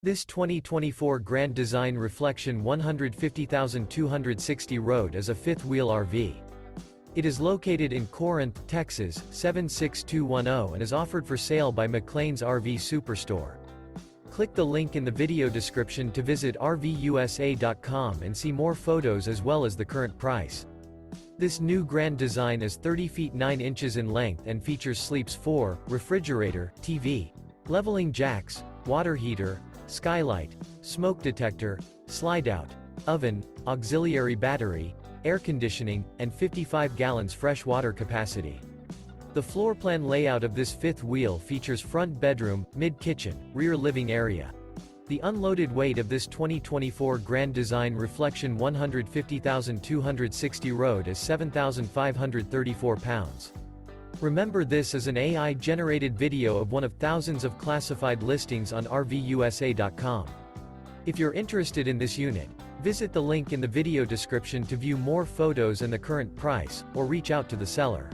This 2024 Grand Design Reflection 150,260 road is a fifth-wheel RV. It is located in Corinth, Texas, 76210 and is offered for sale by McClain's RV Superstore. Click the link in the video description to visit RVUSA.com and see more photos as well as the current price. This new Grand Design is 30 feet 9 inches in length and features sleeps 4, refrigerator, TV, leveling jacks, water heater, skylight, smoke detector, slide-out, oven, auxiliary battery, air conditioning, and 55 gallons fresh water capacity. The floor plan layout of this fifth wheel features front bedroom, mid-kitchen, rear living area. The unloaded weight of this 2024 Grand Design Reflection 150,260 road is 7,534 pounds. Remember, this is an AI-generated video of one of thousands of classified listings on RVUSA.com. If you're interested in this unit, visit the link in the video description to view more photos and the current price, or reach out to the seller.